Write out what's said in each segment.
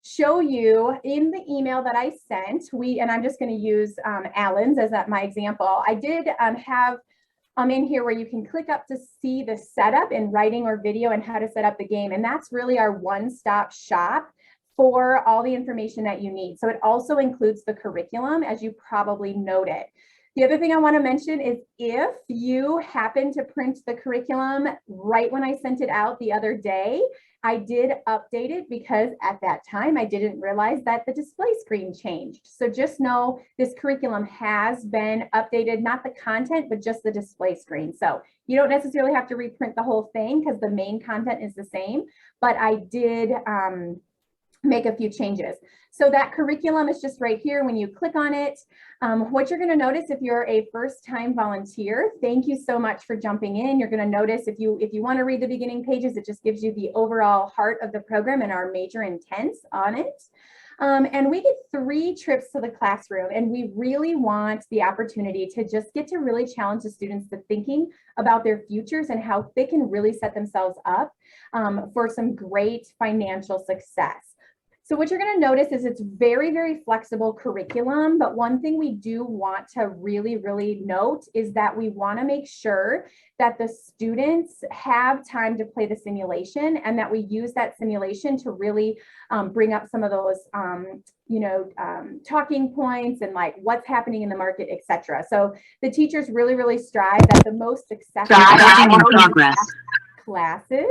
show you in the email that I sent, and I'm just going to use Alan's as my example. I did have in here where you can click up to see the setup in writing or video and how to set up the game. And that's really our one-stop shop for all the information that you need. So it also includes the curriculum, as you probably noted. The other thing I want to mention is if you happen to print the curriculum right when I sent it out the other day, I did update it because at that time I didn't realize that the display screen changed. So just know this curriculum has been updated, not the content, but just the display screen. So you don't necessarily have to reprint the whole thing because the main content is the same, but I did make a few changes. So that curriculum is just right here when you click on it. What you're going to notice if you're a first-time volunteer, thank you so much for jumping in. You're going to notice if you want to read the beginning pages, it just gives you the overall heart of the program and our major intents on it. And we get 3 trips to the classroom, and we really want the opportunity to just get to really challenge the students to thinking about their futures and how they can really set themselves up for some great financial success. So what you're going to notice is it's very, very flexible curriculum. But one thing we do want to really, really note is that we want to make sure that the students have time to play the simulation and that we use that simulation to really bring up some of those, talking points and like what's happening in the market, etc. So the teachers really, really strive that the most successful classes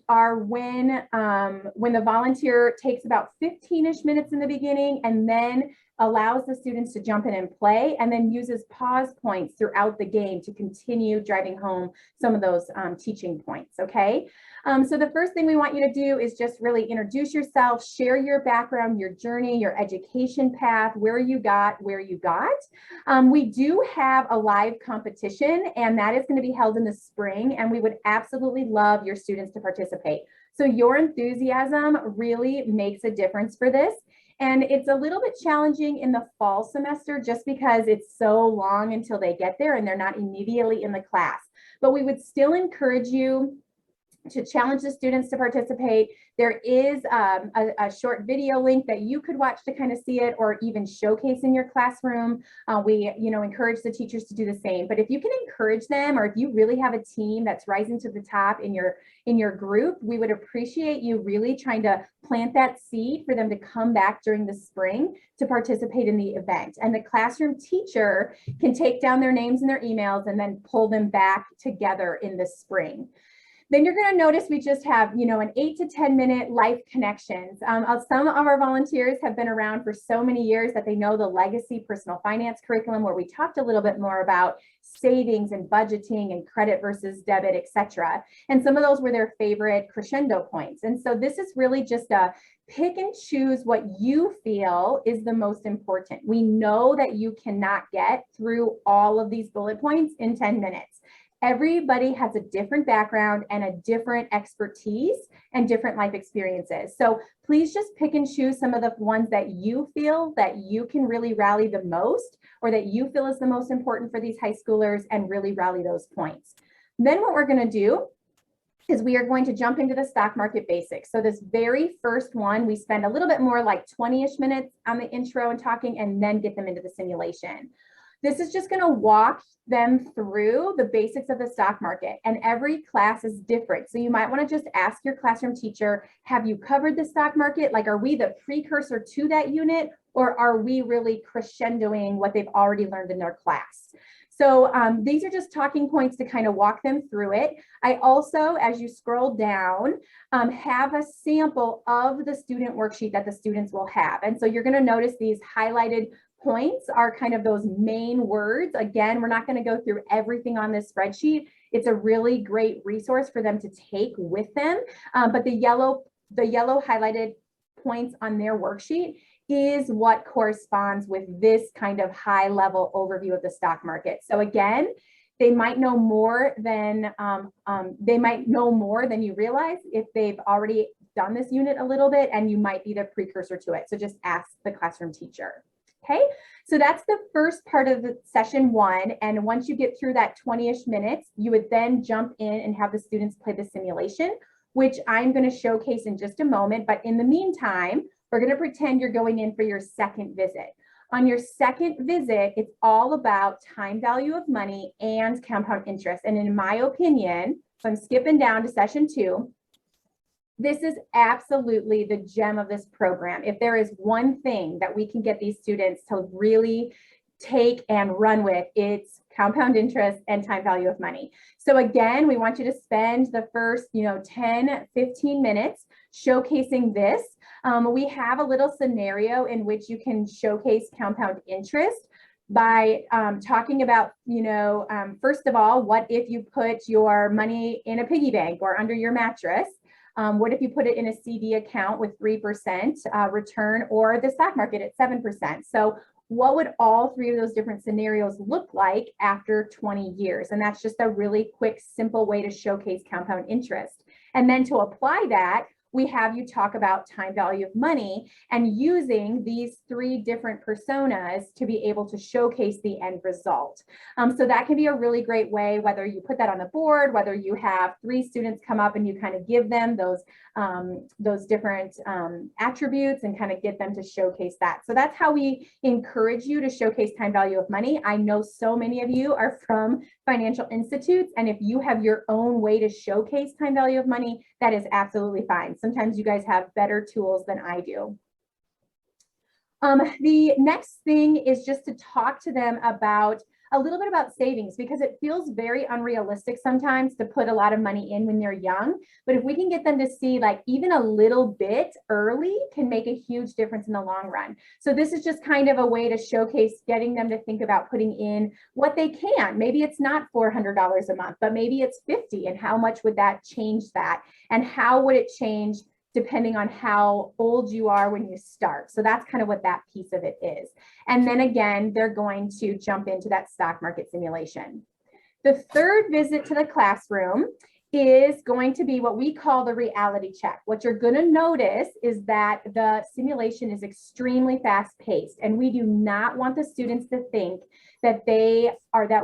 are when the volunteer takes about 15-ish minutes in the beginning and then allows the students to jump in and play and then uses pause points throughout the game to continue driving home some of those teaching points, okay? So the first thing we want you to do is just really introduce yourself, share your background, your journey, your education path, where you got. We do have a live competition, and that is going to be held in the spring, and we would absolutely love your students to participate. So your enthusiasm really makes a difference for this. And it's a little bit challenging in the fall semester just because it's so long until they get there and they're not immediately in the class. But we would still encourage you to challenge the students to participate. There is a short video link that you could watch to kind of see it or even showcase in your classroom. We encourage the teachers to do the same. But if you can encourage them, or if you really have a team that's rising to the top in your group, we would appreciate you really trying to plant that seed for them to come back during the spring to participate in the event. And the classroom teacher can take down their names and their emails and then pull them back together in the spring. Then you're going to notice we just have, an 8 to 10 minute life connections. Some of our volunteers have been around for so many years that they know the legacy personal finance curriculum, where we talked a little bit more about savings and budgeting and credit versus debit, etc. And some of those were their favorite crescendo points. And so this is really just a pick and choose what you feel is the most important. We know that you cannot get through all of these bullet points in 10 minutes. Everybody has a different background and a different expertise and different life experiences. So please just pick and choose some of the ones that you feel that you can really rally the most, or that you feel is the most important for these high schoolers, and really rally those points. Then what we're going to do is we are going to jump into the stock market basics. So this very first one, we spend a little bit more, like 20-ish minutes on the intro and talking, and then get them into the simulation. This is just going to walk them through the basics of the stock market, and every class is different. So you might want to just ask your classroom teacher, have you covered the stock market? Like, are we the precursor to that unit, or are we really crescendoing what they've already learned in their class? So these are just talking points to kind of walk them through it. I also, as you scroll down, have a sample of the student worksheet that the students will have. And so you're going to notice these highlighted points are kind of those main words. Again, we're not going to go through everything on this spreadsheet. It's a really great resource for them to take with them. But the yellow highlighted points on their worksheet is what corresponds with this kind of high level overview of the stock market. So again, they might know more than you realize if they've already done this unit a little bit, and you might be the precursor to it. So just ask the classroom teacher. Okay, so that's the first part of the session 1. And once you get through that 20-ish minutes, you would then jump in and have the students play the simulation. which I'm going to showcase in just a moment. But in the meantime, we're going to pretend you're going in for your second visit. On your second visit, it's all about time value of money and compound interest. And in my opinion, so I'm skipping down to session 2, this is absolutely the gem of this program. If there is one thing that we can get these students to really take and run with, it's compound interest and time value of money. So again, we want you to spend the first, 10, 15 minutes showcasing this. We have a little scenario in which you can showcase compound interest by talking about, first of all, what if you put your money in a piggy bank or under your mattress? What if you put it in a CD account with 3% return, or the stock market at 7%? So what would all 3 of those different scenarios look like after 20 years? And that's just a really quick, simple way to showcase compound interest. And then to apply that, we have you talk about time value of money and using these 3 different personas to be able to showcase the end result. So that can be a really great way, whether you put that on the board, whether you have 3 students come up and you kind of give them those different attributes and kind of get them to showcase that. So that's how we encourage you to showcase time value of money. I know so many of you are from financial institutes, and if you have your own way to showcase time value of money, that is absolutely fine. Sometimes you guys have better tools than I do. The next thing is just to talk to them about a little bit about savings, because it feels very unrealistic sometimes to put a lot of money in when they're young. But if we can get them to see like even a little bit early can make a huge difference in the long run. So this is just kind of a way to showcase getting them to think about putting in what they can. Maybe it's not $400 a month, but maybe it's $50. And how much would that change that? And how would it change depending on how old you are when you start? So that's kind of what that piece of it is. And then again, they're going to jump into that stock market simulation. The third visit to the classroom is going to be what we call the reality check. What you're going to notice is that the simulation is extremely fast paced, and we do not want the students to think that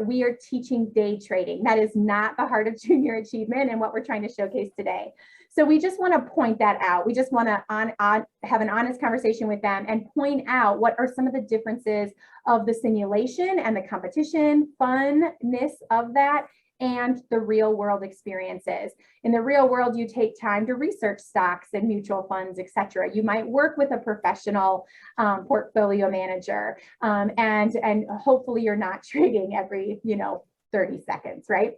we are teaching day trading. That is not the heart of junior achievement and what we're trying to showcase today. So we just want to point that out. We just want to have an honest conversation with them and point out what are some of the differences of the simulation and the competition, funness of that, and the real world experiences. In the real world, you take time to research stocks and mutual funds, etc. You might work with a professional portfolio manager, and hopefully you're not trading every 30 seconds, right?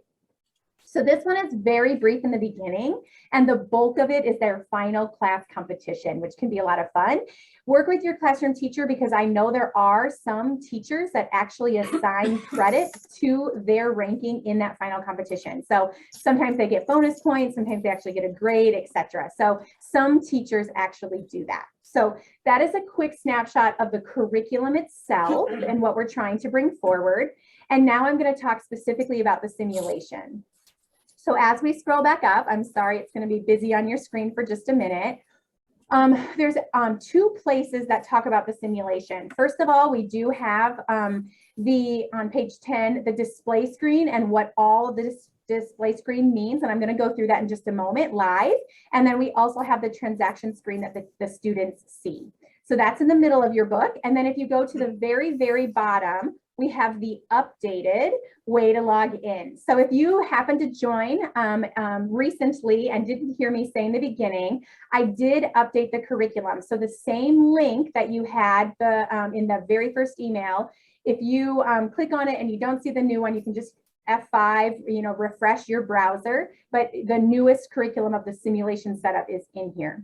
So this one is very brief in the beginning, and the bulk of it is their final class competition, which can be a lot of fun. Work with your classroom teacher, because I know there are some teachers that actually assign credit to their ranking in that final competition. So sometimes they get bonus points, sometimes they actually get a grade, etc. So some teachers actually do that. So that is a quick snapshot of the curriculum itself and what we're trying to bring forward. And now I'm going to talk specifically about the simulation. So as we scroll back up, I'm sorry, it's going to be busy on your screen for just a minute. There's 2 places that talk about the simulation. First of all, we do have on page 10, the display screen and what all of the display screen means. And I'm going to go through that in just a moment live. And then we also have the transaction screen that the students see. So that's in the middle of your book. And then if you go to the very, very bottom, we have the updated way to log in. So if you happen to join recently and didn't hear me say in the beginning, I did update the curriculum. So the same link that you had in the very first email, if you click on it and you don't see the new one, you can just F5, refresh your browser. But the newest curriculum of the simulation setup is in here.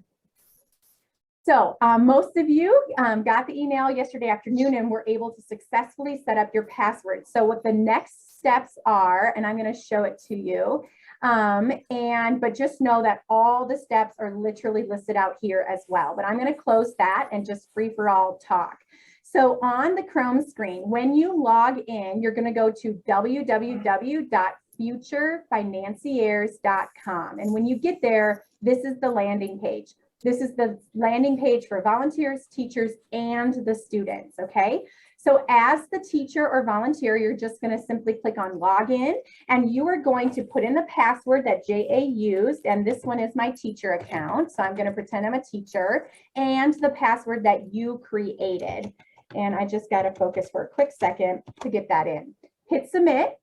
So most of you got the email yesterday afternoon and were able to successfully set up your password. So what the next steps are, and I'm going to show it to you, but just know that all the steps are literally listed out here as well. But I'm going to close that and just free for all talk. So on the Chrome screen, when you log in, you're going to go to www.futurefinanciers.com. And when you get there, this is the landing page. This is the landing page for volunteers, teachers, and the students, okay? So as the teacher or volunteer, you're just going to simply click on login, and you are going to put in the password that JA used, and this one is my teacher account. So I'm going to pretend I'm a teacher, and the password that you created. And I just got to focus for a quick second to get that in. Hit submit.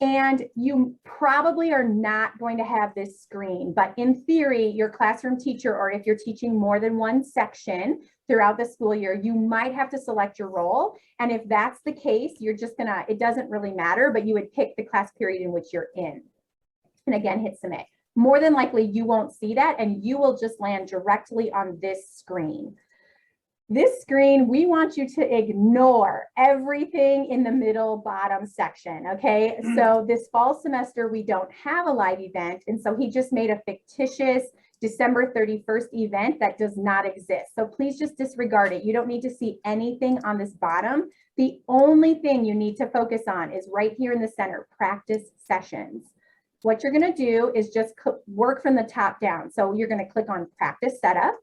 And you probably are not going to have this screen, but in theory, your classroom teacher, or if you're teaching more than one section throughout the school year, you might have to select your role. And if that's the case, you're just gonna, it doesn't really matter, but you would pick the class period in which you're in. And again, hit submit. More than likely, you won't see that, and you will just land directly on this screen. This screen, we want you to ignore everything in the middle bottom section, okay? So this fall semester, we don't have a live event, and so he just made a fictitious December 31st event that does not exist. So please just disregard it. You don't need to see anything on this bottom. The only thing you need to focus on is right here in the center, practice sessions. What you're gonna do is just work from the top down. So you're gonna click on practice setup.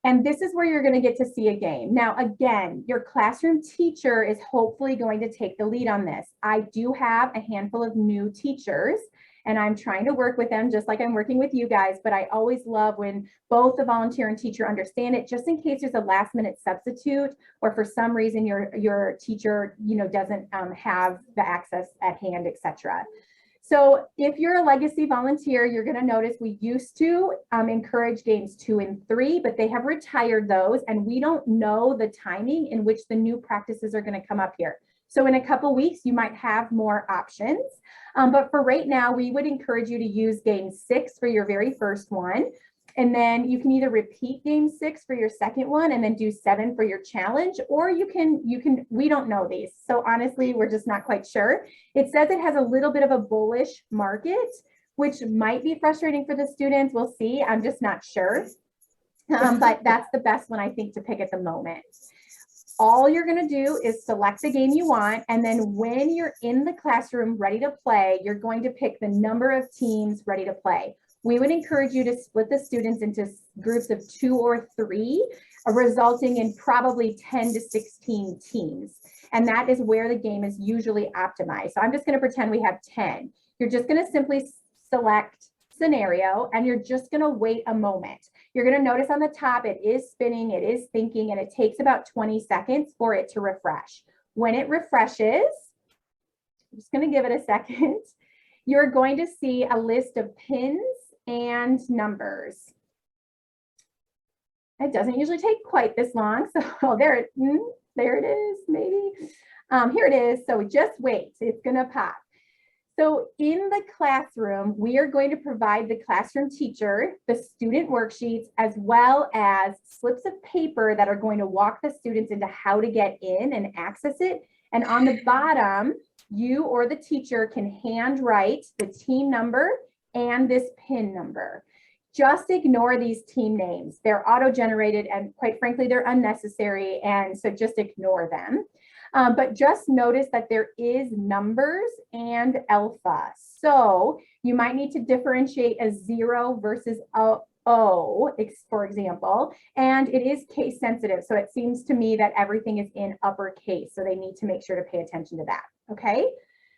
And this is where you're going to get to see a game. Now, again, your classroom teacher is hopefully going to take the lead on this. I do have a handful of new teachers, and I'm trying to work with them just like I'm working with you guys, but I always love when both the volunteer and teacher understand it, just in case there's a last minute substitute, or for some reason your teacher, doesn't have the access at hand, etc. So if you're a legacy volunteer, you're going to notice we used to encourage games 2 and 3, but they have retired those, and we don't know the timing in which the new practices are going to come up here. So in a couple weeks, you might have more options. But for right now, we would encourage you to use game 6 for your very first one. And then you can either repeat game 6 for your second one and then do 7 for your challenge, or you can, we don't know these. So honestly, we're just not quite sure. It says it has a little bit of a bullish market, which might be frustrating for the students. We'll see. I'm just not sure. But that's the best one I think to pick at the moment. All you're going to do is select the game you want. And then when you're in the classroom ready to play, you're going to pick the number of teams ready to play. We would encourage you to split the students into groups of 2 or 3, resulting in probably 10 to 16 teams. And that is where the game is usually optimized. So I'm just going to pretend we have 10. You're just going to simply select scenario, and you're just going to wait a moment. You're going to notice on the top, it is spinning, it is thinking, and it takes about 20 seconds for it to refresh. When it refreshes, I'm just going to give it a second. You're going to see a list of pins and numbers. It doesn't usually take quite this long. So there it is, maybe. Here it is. So just wait, it's gonna pop. So in the classroom, we are going to provide the classroom teacher the student worksheets, as well as slips of paper that are going to walk the students into how to get in and access it. And on the bottom, you or the teacher can handwrite the team number and this pin number. Just ignore these team names. They're auto-generated, and quite frankly, they're unnecessary, and so just ignore them. But just notice that there is numbers and alpha. So you might need to differentiate a 0 versus a O, for example, and it is case sensitive. So it seems to me that everything is in uppercase. So they need to make sure to pay attention to that, okay?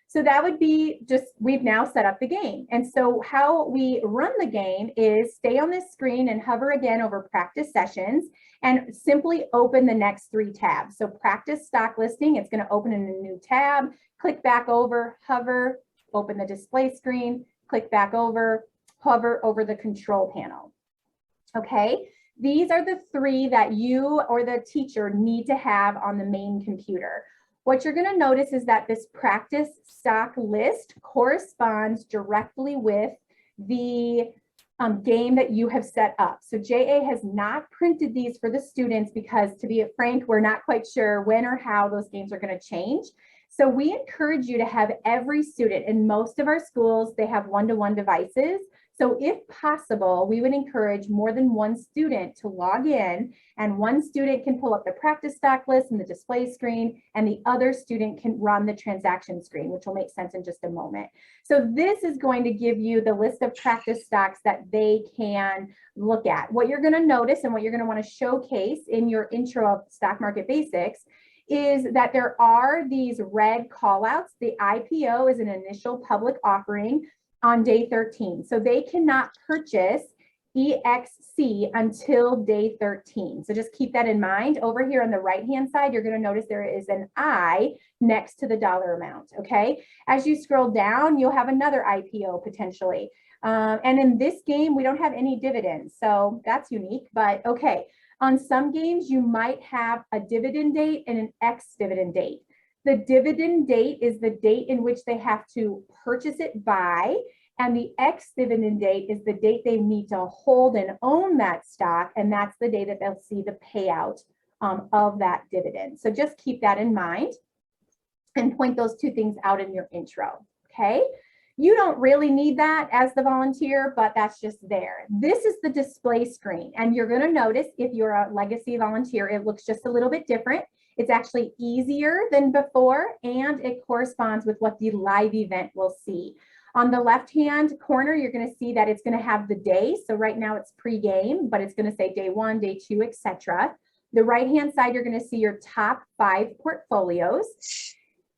So that would be just, we've now set up the game. And so how we run the game is stay on this screen and hover again over practice sessions and simply open the next 3 tabs. So practice stock listing, it's going to open in a new tab, click back over, hover, open the display screen, click back over, hover over the control panel. Okay, these are the 3 that you or the teacher need to have on the main computer. What you're going to notice is that this practice stock list corresponds directly with the game that you have set up. So JA has not printed these for the students because, to be frank, we're not quite sure when or how those games are going to change. So we encourage you to have every student. In most of our schools, they have one-to-one devices. So if possible, we would encourage more than one student to log in, and one student can pull up the practice stock list and the display screen, and the other student can run the transaction screen, which will make sense in just a moment. So this is going to give you the list of practice stocks that they can look at. What you're going to notice and what you're going to want to showcase in your intro of stock market basics is that there are these red callouts. The IPO is an initial public offering on day 13. So they cannot purchase EXC until day 13. So just keep that in mind. Over here on the right-hand side, you're going to notice there is an I next to the dollar amount, okay? As you scroll down, you'll have another IPO potentially. And in this game, we don't have any dividends, so that's unique, but okay. On some games, you might have a dividend date and an ex-dividend date. The dividend date is the date in which they have to purchase it by, and the ex-dividend date is the date they need to hold and own that stock, and that's the day that they'll see the payout of that dividend. So just keep that in mind and point those two things out in your intro, okay? You don't really need that as the volunteer, but that's just there. This is the display screen, and you're going to notice if you're a legacy volunteer, it looks just a little bit different. It's actually easier than before, and it corresponds with what the live event will see. On the left-hand corner, you're going to see that it's going to have the day. So right now it's pre-game, but it's going to say day 1, day 2, etc. The right-hand side, you're going to see your top 5 portfolios.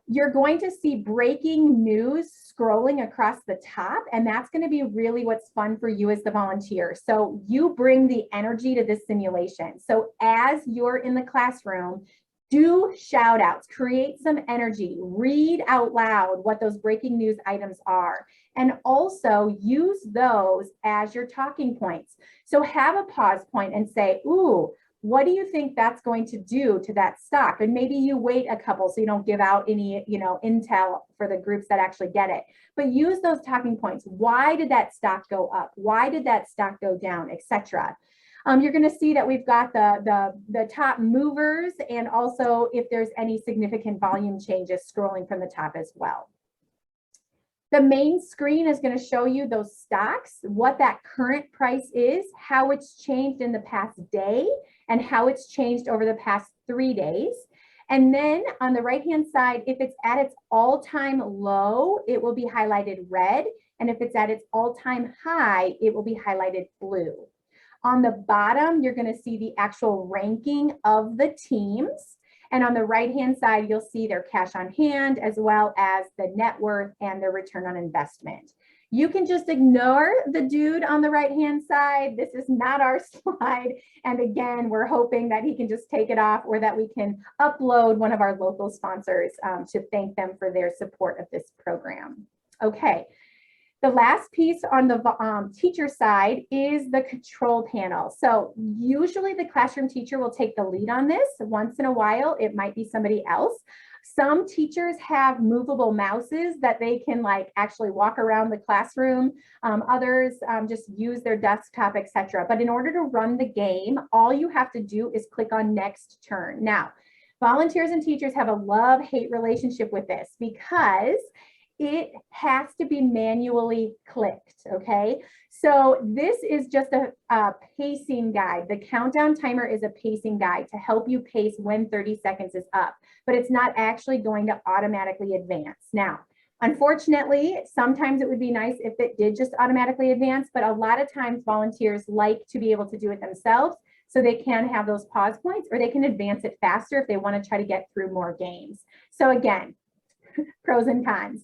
You're going to see breaking news scrolling across the top, and that's going to be really what's fun for you as the volunteer. So you bring the energy to this simulation. So as you're in the classroom, do shout outs, create some energy, read out loud what those breaking news items are, and also use those as your talking points. So have a pause point and say, ooh, what do you think that's going to do to that stock? And maybe you wait a couple so you don't give out any, intel for the groups that actually get it. But use those talking points. Why did that stock go up? Why did that stock go down, etc. You're going to see that we've got the top movers, and also if there's any significant volume changes scrolling from the top as well. The main screen is going to show you those stocks, what that current price is, how it's changed in the past day, and how it's changed over the past 3 days. And then on the right-hand side, if it's at its all-time low, it will be highlighted red. And if it's at its all-time high, it will be highlighted blue. On the bottom, you're going to see the actual ranking of the teams. And on the right-hand side, you'll see their cash on hand, as well as the net worth and their return on investment. You can just ignore the dude on the right-hand side. This is not our slide. And again, we're hoping that he can just take it off, or that we can upload one of our local sponsors to thank them for their support of this program. Okay. The last piece on the teacher side is the control panel. So usually the classroom teacher will take the lead on this. Once in a while, it might be somebody else. Some teachers have movable mouses that they can actually walk around the classroom. Others just use their desktop, etc. But in order to run the game, all you have to do is click on next turn. Now, volunteers and teachers have a love-hate relationship with this because it has to be manually clicked, okay? So this is just a pacing guide. The countdown timer is a pacing guide to help you pace when 30 seconds is up, but it's not actually going to automatically advance. Now, unfortunately, sometimes it would be nice if it did just automatically advance, but a lot of times volunteers like to be able to do it themselves, so they can have those pause points, or they can advance it faster if they want to try to get through more games. So again, pros and cons.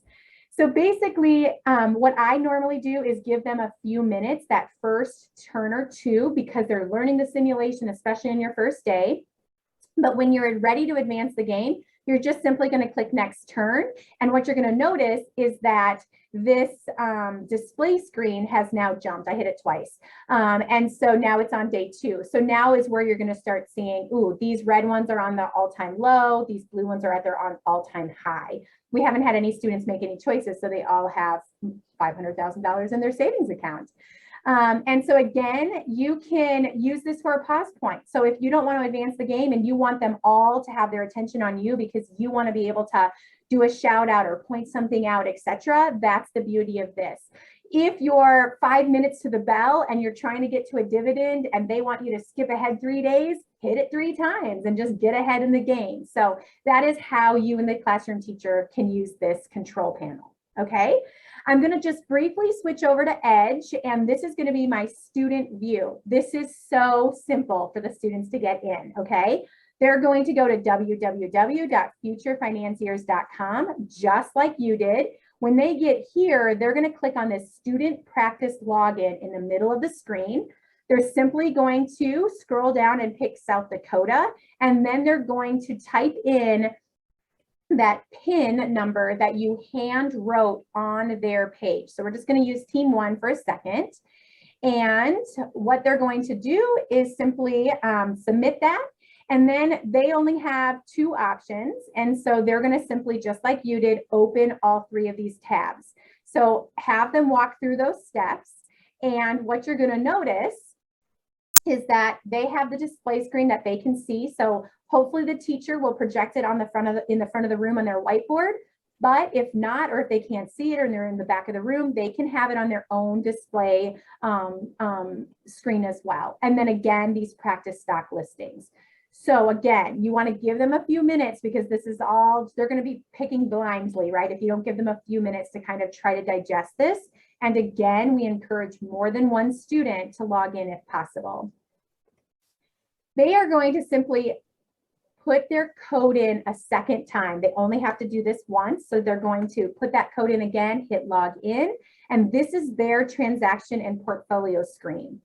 So basically, what I normally do is give them a few minutes, that first turn or two, because they're learning the simulation, especially on your first day. But when you're ready to advance the game, you're just simply going to click next turn. And what you're going to notice is that this display screen has now jumped. I hit it twice. And so now it's on day 2. So now is where you're going to start seeing, ooh, these red ones are on the all-time low. These blue ones are at their all-time high. We haven't had any students make any choices, so they all have $500,000 in their savings account. And so again, you can use this for a pause point. So if you don't want to advance the game and you want them all to have their attention on you because you want to be able to do a shout out or point something out, etc., that's the beauty of this. If you're 5 minutes to the bell and you're trying to get to a dividend and they want you to skip ahead 3 days, hit it 3 times and just get ahead in the game. So that is how you and the classroom teacher can use this control panel. Okay, I'm going to just briefly switch over to Edge, and this is going to be my student view. This is so simple for the students to get in. Okay, they're going to go to www.futurefinanciers.com, just like you did. When they get here, they're going to click on this student practice login in the middle of the screen. They're simply going to scroll down and pick South Dakota, and then they're going to type in that PIN number that you hand wrote on their page. So we're just going to use team 1 for a second. And what they're going to do is simply submit that. And then they only have 2 options. And so they're going to simply, just like you did, open all 3 of these tabs. So have them walk through those steps. And what you're going to notice is that they have the display screen that they can see. So hopefully the teacher will project it on the front of in the front of the room on their whiteboard. But if not, or if they can't see it or they're in the back of the room, they can have it on their own display screen as well. And then again, these practice stock listings. So again, you want to give them a few minutes because this is all, they're going to be picking blindly, right? If you don't give them a few minutes to kind of try to digest this. And again, we encourage more than 1 student to log in if possible. They are going to simply put their code in a second time. They only have to do this once. So they're going to put that code in again, hit log in, and this is their transaction and portfolio screen.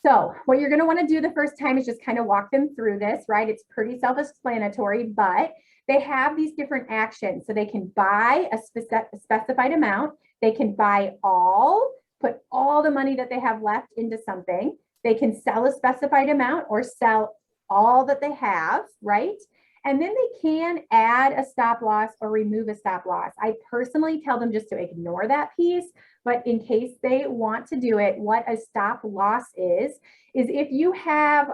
So what you're going to want to do the first time is just kind of walk them through this, right? It's pretty self-explanatory, but they have these different actions. So they can buy a specified amount. They can buy all, put all the money that they have left into something. They can sell a specified amount or sell all that they have, right? And then they can add a stop loss or remove a stop loss. I personally tell them just to ignore that piece, but in case they want to do it, what a stop loss is if you have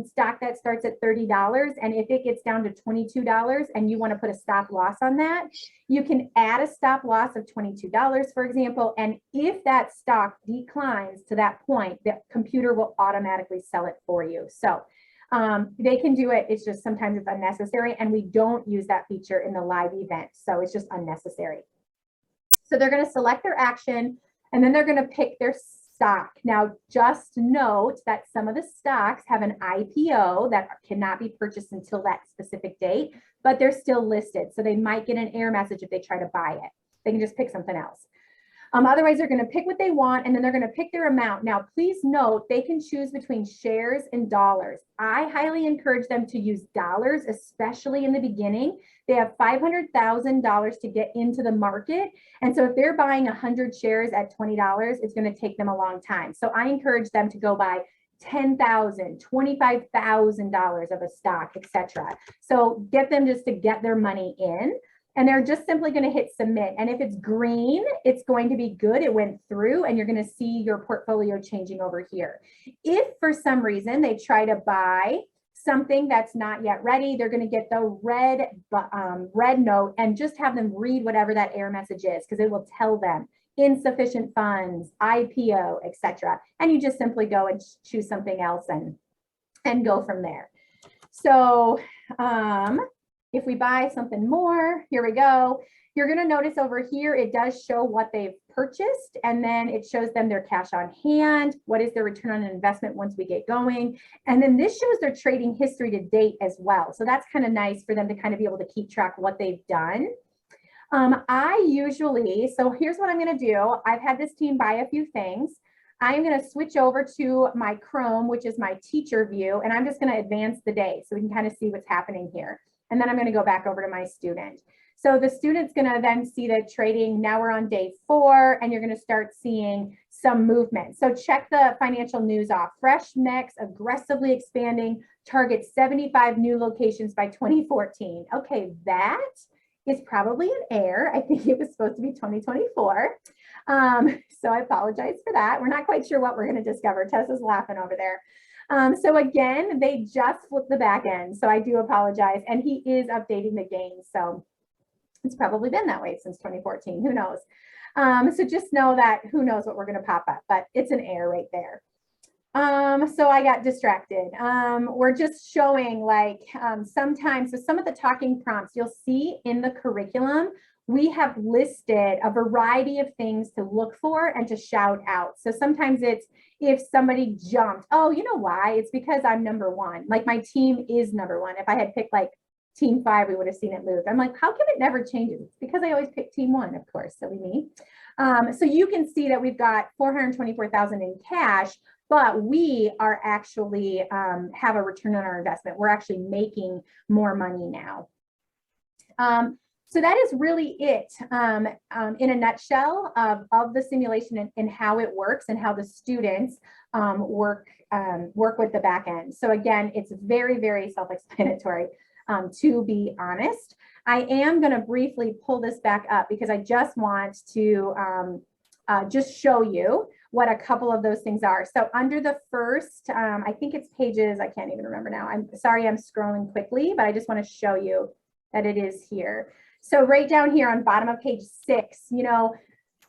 stock that starts at $30 and if it gets down to $22 and you want to put a stop loss on that, you can add a stop loss of $22, for example. And if that stock declines to that point, the computer will automatically sell it for you. So they can do it. It's just sometimes it's unnecessary, and we don't use that feature in the live event. So it's just unnecessary. So they're going to select their action, and then they're going to pick their stock. Now, just note that some of the stocks have an IPO that cannot be purchased until that specific date, but they're still listed. So they might get an error message if they try to buy it. They can just pick something else. Otherwise, they're going to pick what they want, and then they're going to pick their amount. Now, please note, they can choose between shares and dollars. I highly encourage them to use dollars, especially in the beginning. They have $500,000 to get into the market. And so if they're buying 100 shares at $20, it's going to take them a long time. So I encourage them to go buy $10,000, $25,000 of a stock, etc. So get them just to get their money in. And they're just simply going to hit submit. And if it's green, it's going to be good. It went through, and you're going to see your portfolio changing over here. If for some reason they try to buy something that's not yet ready, they're going to get the red note and just have them read whatever that error message is, because it will tell them insufficient funds, IPO, etc. And you just simply go and choose something else and go from there. So, if we buy something more, here we go. You're going to notice over here, it does show what they've purchased, and then it shows them their cash on hand. What is their return on investment once we get going? And then this shows their trading history to date as well. So that's kind of nice for them to kind of be able to keep track of what they've done. So here's what I'm going to do. I've had this team buy a few things. I'm going to switch over to my Chrome, which is my teacher view, and I'm just going to advance the day so we can kind of see what's happening here. And then I'm going to go back over to my student. So the student's going to then see the trading. Now we're on day 4, and you're going to start seeing some movement. So check the financial news off. Fresh Mix aggressively expanding, targets 75 new locations by 2014. Okay, that is probably an error. I think it was supposed to be 2024. So I apologize for that. We're not quite sure what we're going to discover. Tessa's laughing over there. So again, they just flipped the back end. So I do apologize. And he is updating the game. So it's probably been that way since 2014. Who knows? So just know that who knows what we're going to pop up, but it's an error right there. So I got distracted. We're just showing like sometimes, so some of the talking prompts you'll see in the curriculum, we have listed a variety of things to look for and to shout out. So sometimes it's if somebody jumped, oh, you know why? It's because I'm number one. Like my team is number one. If I had picked like team 5, we would have seen it move. I'm like, how come it never changes? It's because I always pick team 1, of course, silly me. So you can see that we've got 424,000 in cash, but we are actually have a return on our investment. We're actually making more money now. So that is really it in a nutshell of the simulation and how it works and how the students work with the back end. So again, it's very, very self-explanatory, to be honest. I am going to briefly pull this back up because I just want to just show you what a couple of those things are. So under the first, I think it's pages, I can't even remember now. I'm sorry, I'm scrolling quickly, but I just want to show you that it is here. So right down here on bottom of page 6, you know,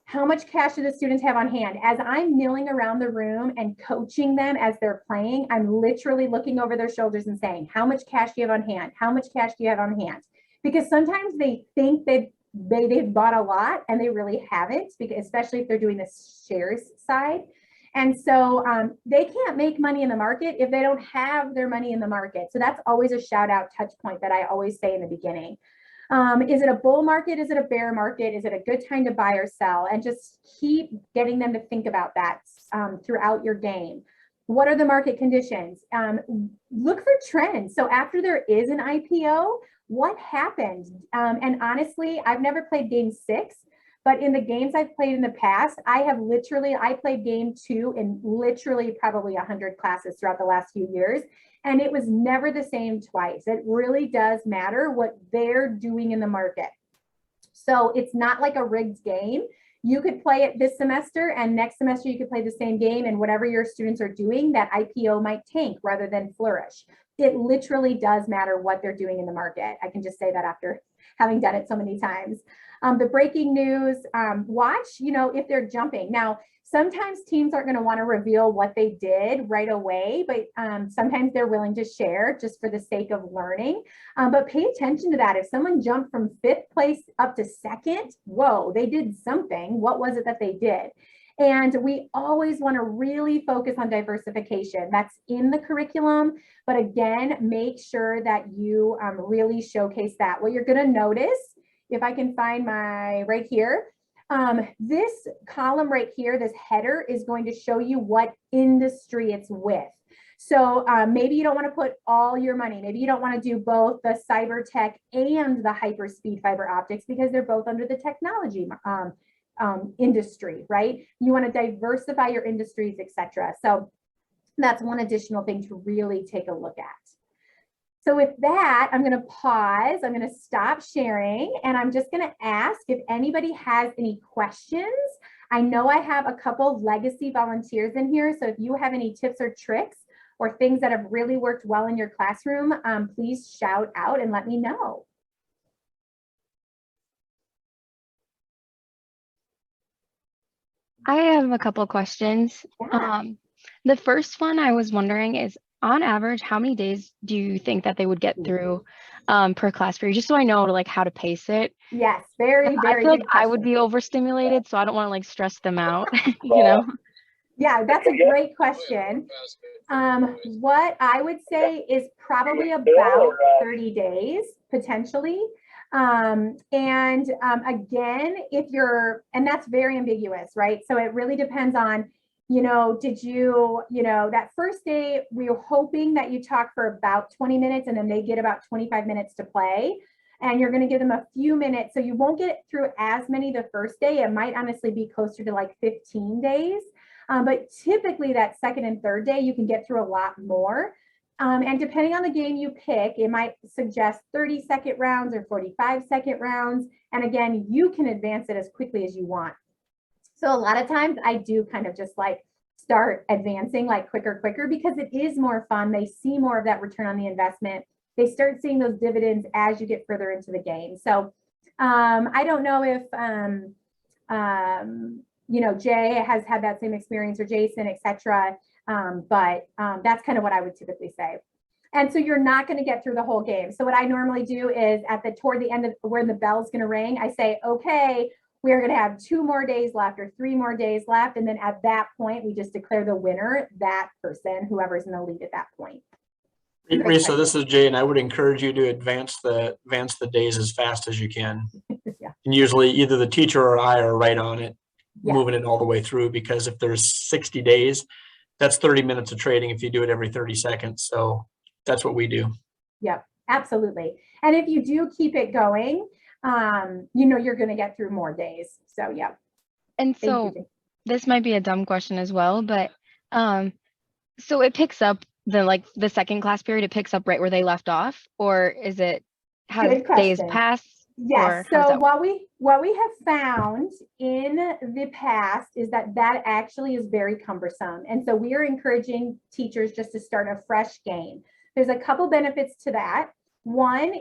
how much cash do the students have on hand? As I'm milling around the room and coaching them as they're playing, I'm literally looking over their shoulders and saying, how much cash do you have on hand? How much cash do you have on hand? Because sometimes they think they've bought a lot and they really haven't, because especially if they're doing the shares side. And so they can't make money in the market if they don't have their money in the market. So that's always a shout out touch point that I always say in the beginning. Is it a bull market? Is it a bear market? Is it a good time to buy or sell? And just keep getting them to think about that throughout your game. What are the market conditions? Look for trends. So after there is an IPO, what happened? And honestly, I've never played game 6, but in the games I've played in the past, I played game 2 in literally probably 100 classes throughout the last few years. And it was never the same twice. It really does matter what they're doing in the market. So it's not like a rigged game. You could play it this semester and next semester you could play the same game, and whatever your students are doing, that IPO might tank rather than flourish. It literally does matter what they're doing in the market. I can just say that after having done it so many times. The breaking news, watch, you know, if they're jumping. Now, sometimes teams aren't going to want to reveal what they did right away, but sometimes they're willing to share just for the sake of learning. But pay attention to that. If someone jumped from 5th place up to 2nd, whoa, they did something. What was it that they did? And we always want to really focus on diversification. That's in the curriculum, but again, make sure that you really showcase that. What you're going to notice, if I can find my right here, this column right here, this header is going to show you what industry it's with. So maybe you don't want to put all your money. Maybe you don't want to do both the cyber tech and the hyperspeed fiber optics because they're both under the technology industry, right? You want to diversify your industries, etc. So that's one additional thing to really take a look at. So with that, I'm going to pause. I'm going to stop sharing, and I'm just going to ask if anybody has any questions. I know I have a couple of legacy volunteers in here, so if you have any tips or tricks or things that have really worked well in your classroom, please shout out and let me know. I have a couple of questions. Yeah. The first one I was wondering is, on average, how many days do you think that they would get through per class period, just so I know like how to pace it? Yes, very, I very feel like good I would question. be overstimulated, so I don't want to like stress them out, you know? Yeah, that's a great question. What I would say is probably about 30 days, potentially. Again, if you're, and that's very ambiguous, right? So it really depends on, you know, did you, you know, that first day, we were hoping that you talk for about 20 minutes and then they get about 25 minutes to play. And you're going to give them a few minutes. So you won't get through as many the first day. It might honestly be closer to like 15 days. But typically that second and third day, you can get through a lot more. And depending on the game you pick, it might suggest 30-second rounds or 45-second rounds. And again, you can advance it as quickly as you want. So a lot of times I do kind of just like start advancing like quicker because it is more fun. They see more of that return on the investment. They start seeing those dividends as you get further into the game. So I don't know if Jay has had that same experience, or Jason, etc. But that's kind of what I would typically say. And so you're not going to get through the whole game. So what I normally do is toward the end of where the bell's going to ring, I say, okay, we are going to have 2 more days left or 3 more days left. And then at that point, we just declare the winner, that person, whoever's in the lead at that point. Risa, this is Jay, and I would encourage you to advance the days as fast as you can. Yeah. And usually either the teacher or I are right on it, Yeah. moving it all the way through, because if there's 60 days, that's 30 minutes of trading if you do it every 30 seconds. So that's what we do. Yep, absolutely. And if you do keep it going, you're going to get through more days. So, yeah. And so this might be a dumb question as well, but so it picks up the second class period, it picks up right where they left off, or is it has days pass? Yes. So what we have found in the past is that actually is very cumbersome. And so we are encouraging teachers just to start a fresh game. There's a couple benefits to that. One,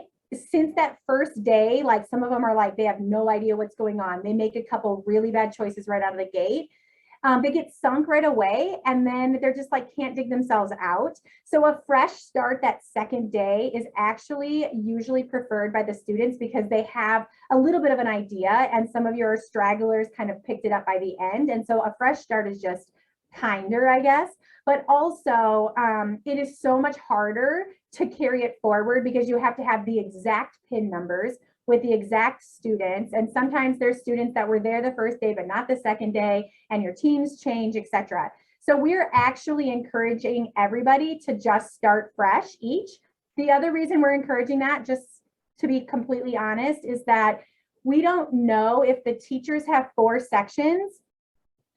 since that first day, like some of them are like, they have no idea what's going on. They make a couple really bad choices right out of the gate. They get sunk right away, and then they're just like can't dig themselves out. So a fresh start that second day is actually usually preferred by the students because they have a little bit of an idea, and some of your stragglers kind of picked it up by the end. And so a fresh start is just kinder, I guess. But also, it is so much harder to carry it forward because you have to have the exact PIN numbers with the exact students. And sometimes there's students that were there the first day, but not the second day, and your teams change, etc. So we're actually encouraging everybody to just start fresh each. The other reason we're encouraging that, just to be completely honest, is that we don't know if the teachers have 4 sections.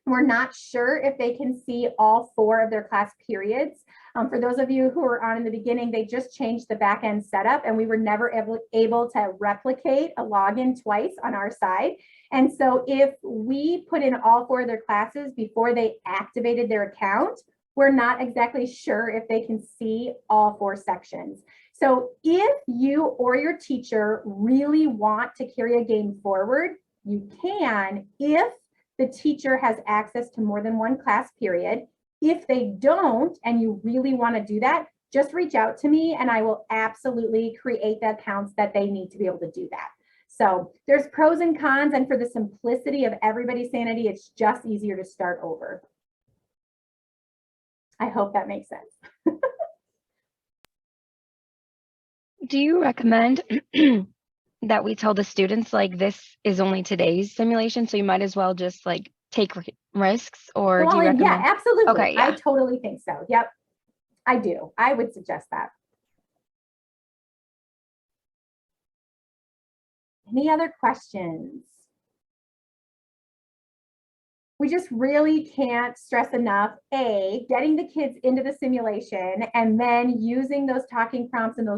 We're not sure if they can see all 4 of their class periods. For those of you who were on in the beginning, they just changed the back end setup, and we were never able to replicate a login twice on our side. And so if we put in all 4 of their classes before they activated their account, we're not exactly sure if they can see all 4 sections. So if you or your teacher really want to carry a game forward, you can if the teacher has access to more than 1 class period. If they don't, and you really want to do that, just reach out to me and I will absolutely create the accounts that they need to be able to do that. So there's pros and cons, and for the simplicity of everybody's sanity, it's just easier to start over. I hope that makes sense. Do you recommend that we tell the students like this is only today's simulation, so you might as well just like take risks, or do you recommend? Yeah, absolutely. Okay, yeah. I totally think so. Yep, I do. I would suggest that. Any other questions? We just really can't stress enough, getting the kids into the simulation and then using those talking prompts and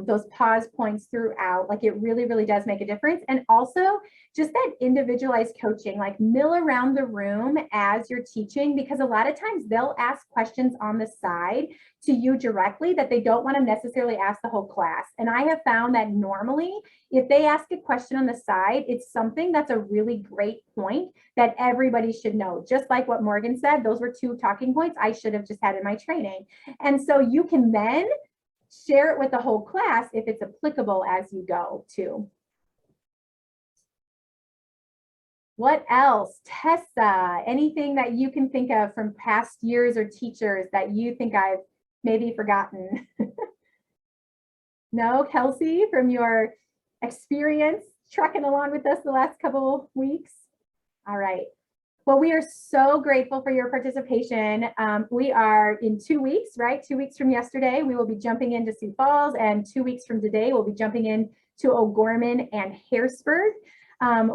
those pause points throughout. Like it really, really does make a difference. And also just that individualized coaching, like mill around the room as you're teaching, because a lot of times they'll ask questions on the side to you directly that they don't want to necessarily ask the whole class. And I have found that normally if they ask a question on the side, it's something that's a really great point that everybody should know. Just like what Morgan said, those were 2 talking points I should have just had in my training. And so you can then share it with the whole class if it's applicable as you go too. What else? Tessa, anything that you can think of from past years or teachers that you think I've maybe forgotten? No, Kelsey, from your experience trucking along with us the last couple weeks? All right. Well, we are so grateful for your participation. We are in 2 weeks, right? 2 weeks from yesterday, we will be jumping into Sioux Falls, and 2 weeks from today, we'll be jumping into O'Gorman and Harrisburg.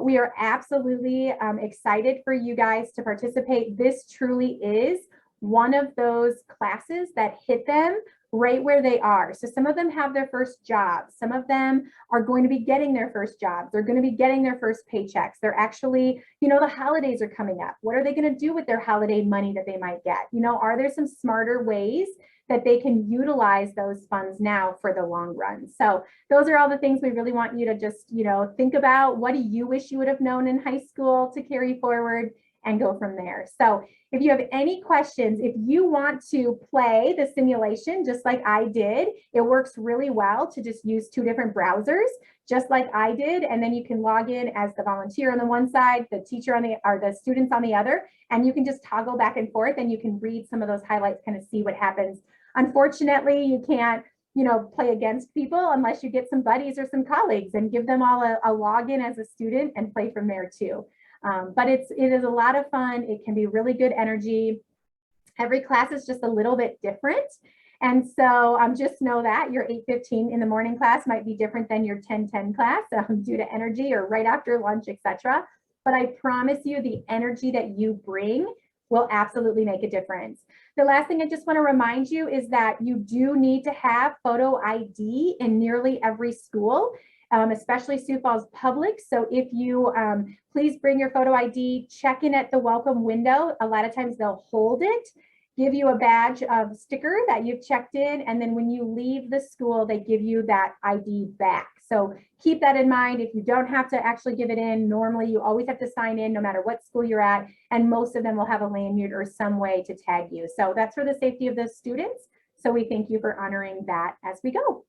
We are absolutely excited for you guys to participate. This truly is one of those classes that hit them right where they are. So some of them have their first jobs. Some of them are going to be getting their first jobs. They're going to be getting their first paychecks. They're actually, the holidays are coming up. What are they going to do with their holiday money that they might get? Are there some smarter ways that they can utilize those funds now for the long run. So those are all the things we really want you to just, think about. What do you wish you would have known in high school to carry forward, and go from there. So if you have any questions, if you want to play the simulation, just like I did, it works really well to just use 2 different browsers, just like I did. And then you can log in as the volunteer on the one side, the teacher or the students on the other, and you can just toggle back and forth, and you can read some of those highlights, kind of see what happens. Unfortunately, you can't, play against people unless you get some buddies or some colleagues and give them all a login as a student and play from there too. But it is a lot of fun. It can be really good energy. Every class is just a little bit different. And so just know that your 8:15 in the morning class might be different than your 10:10 class due to energy or right after lunch, etc. But I promise you, the energy that you bring will absolutely make a difference. The last thing I just want to remind you is that you do need to have photo ID in nearly every school, especially Sioux Falls Public. So if you please bring your photo ID, check in at the welcome window. A lot of times they'll hold it, give you a badge of sticker that you've checked in, and then when you leave the school, they give you that ID back. So keep that in mind. If you don't have to actually give it in, normally you always have to sign in no matter what school you're at, and most of them will have a lanyard or some way to tag you. So that's for the safety of the students. So we thank you for honoring that as we go.